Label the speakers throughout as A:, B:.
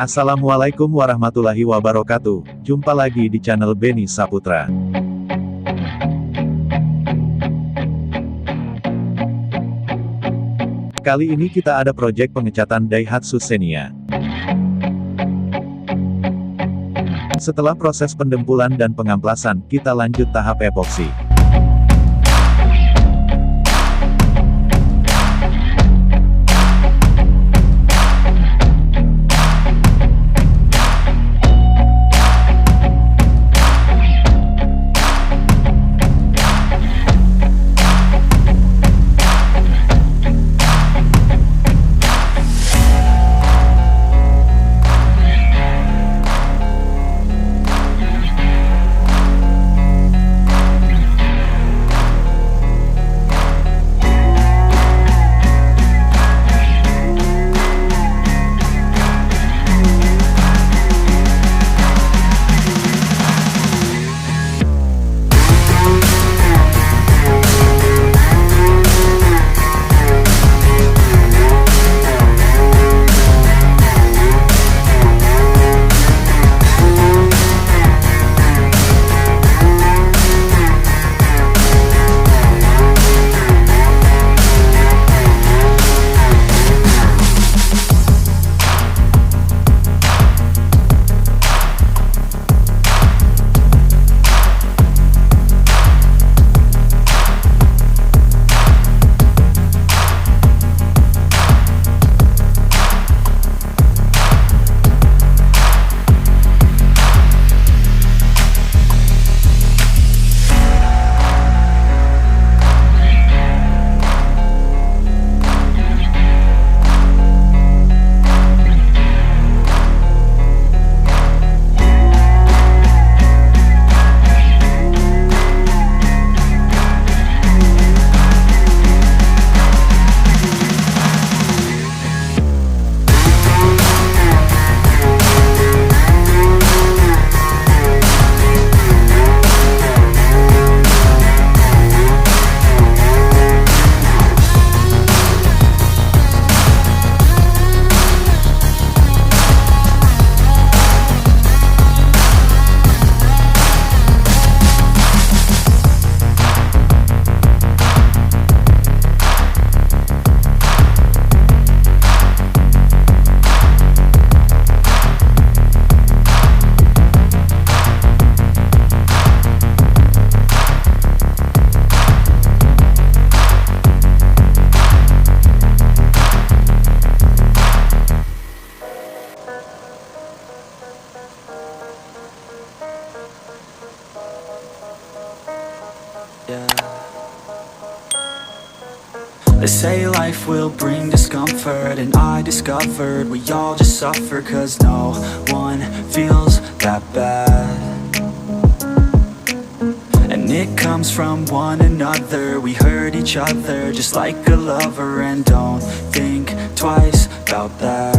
A: Assalamualaikum warahmatullahi wabarakatuh. Jumpa lagi di channel Beni Saputra. Kali ini kita ada proyek pengecatan Daihatsu Xenia. Setelah proses pendempulan dan pengamplasan, kita lanjut tahap epoksi.
B: They say life will bring discomfort, and I discovered we all just suffer, cause no one feels that bad. And it comes from one another, we hurt each other just like a lover, and don't think twice about that.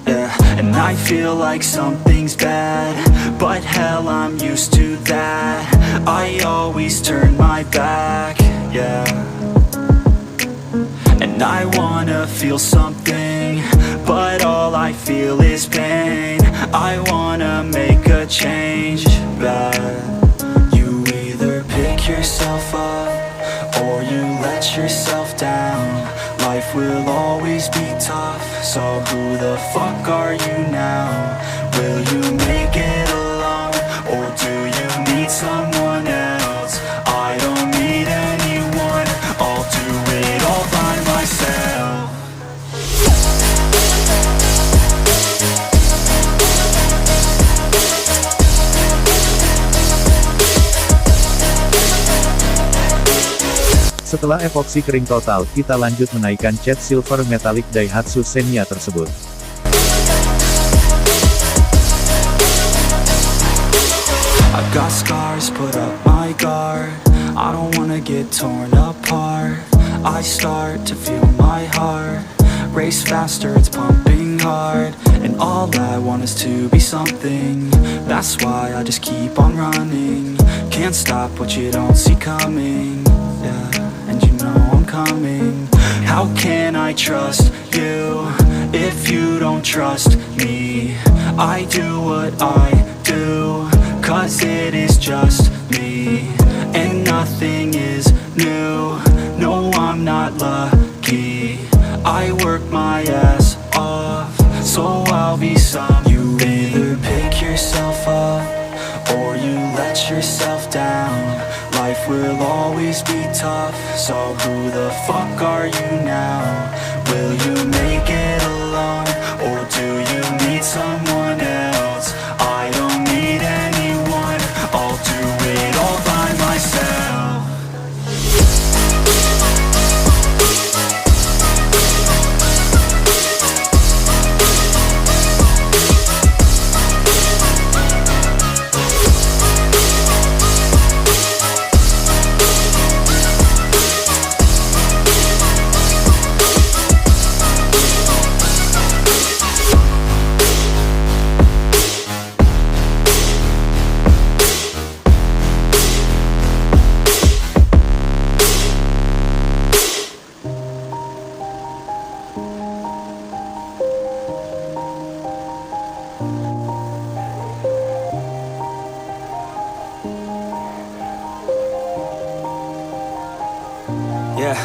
B: Yeah, and I feel like something's bad, but hell, I'm used to that. I always turn my back, yeah. And I wanna feel something, but all I feel is pain. I wanna make a change, but you either pick yourself up or you let yourself down. Life will always be tough, so who the fuck are you now? Will you make it alone, or do you need someone else? I don't need anyone, I'll do it all by myself.
A: Setelah epoksi kering total, kita lanjut menaikkan cat silver metallic Daihatsu Xenia tersebut.
B: I've got scars, put up my guard. I don't wanna get torn apart. I start to feel my heart race faster, it's pumping hard. And all I want is to be something. That's why I just keep on running. Can't stop what you don't see coming. Yeah, and you know I'm coming. How can I trust you if you don't trust me. I do what I do, 'cause it is just me, and nothing is new. No, I'm not lucky, I work my ass off, so I'll be some. You either pick yourself up, or you let yourself down. Life will always be tough, so who the fuck are you now? Will you make it alone, or do you need someone else? I don't need anyone, I'll do it all by myself. Yeah,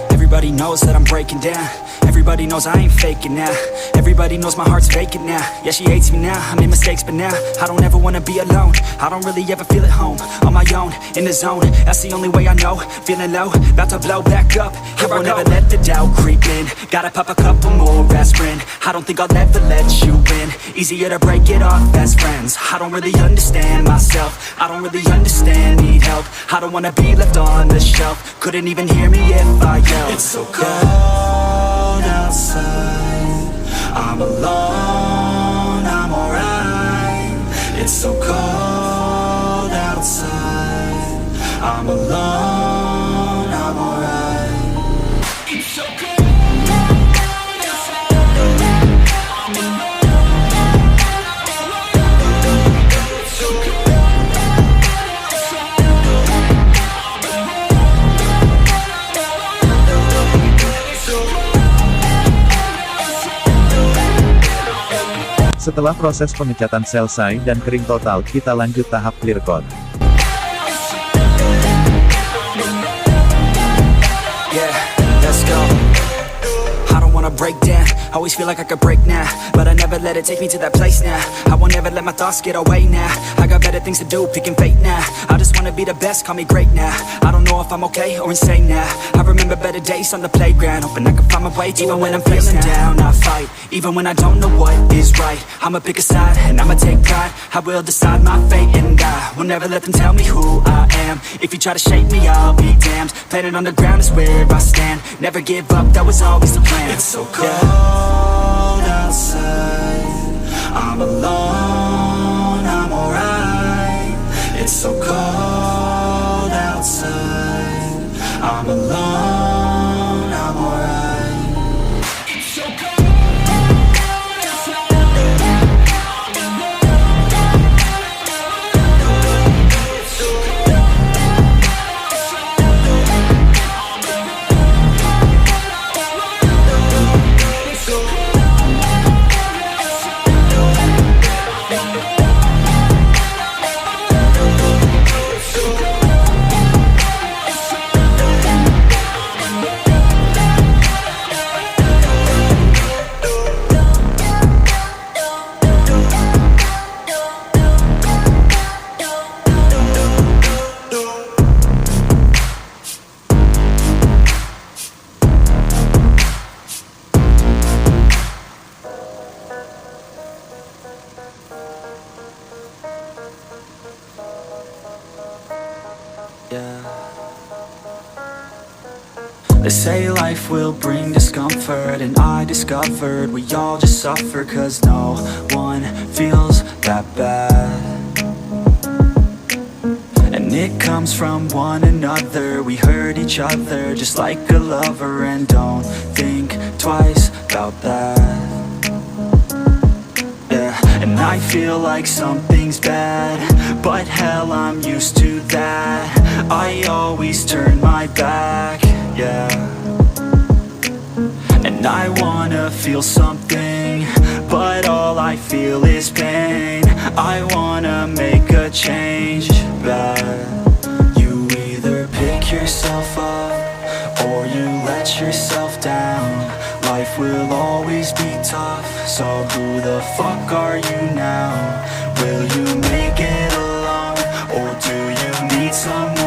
B: everybody knows that I'm breaking down. Everybody knows I ain't faking now. Everybody knows my heart's vacant now. Yeah, she hates me now, I made mistakes but now I don't ever wanna be alone. I don't really ever feel at home. On my own, in the zone, that's the only way I know. Feeling low, about to blow back up. I won't ever let the doubt creep in. Gotta pop a couple more aspirin. I don't think I'll ever let you in. Easier to break it off best friends. I don't really understand myself, I don't really understand, need help. I don't wanna be left on the shelf. Couldn't even hear me if I yelled. It's so cold outside, I'm alone, I'm alright. It's so cold outside, I'm alone, I'm alright. It's so cold.
A: Setelah proses pengecatan selesai dan kering total, kita lanjut tahap clear coat.
B: Yeah, let's go. I don't wanna break down, always feel like I could break now, but I never let it take me to that place now. I won't ever let my thoughts get away now. I got better things to do, picking fate now. I just wanna be the best, call me great now. I don't know if I'm okay or insane now. I remember better days on the playground, hoping I can find my way even when I'm feeling down. I fight, even when I don't know what is right. I'ma pick a side, and I'ma take pride. I will decide my fate, and I will never let them tell me who I am. If you try to shape me, I'll be damned. Planet on the ground is where I stand. Never give up, that was always the plan. It's so cold outside, I'm alone, I'm alright. It's so cold outside, I'm alone, I'm alright. It's so cold outside, I'm alone. It's so cold outside, I'm alone. They say life will bring discomfort, and I discovered we all just suffer, 'cause no one feels that bad. And it comes from one another, we hurt each other just like a lover, and don't think twice about that. Yeah, and I feel like something's bad, but hell, I'm used to that. I always turn my back, yeah. And And I wanna feel something, but all I feel is pain. I wanna make a change, but you either pick yourself up or you let yourself down. Life will always be tough, so who the fuck are you now? Will you make it alone, or do you need someone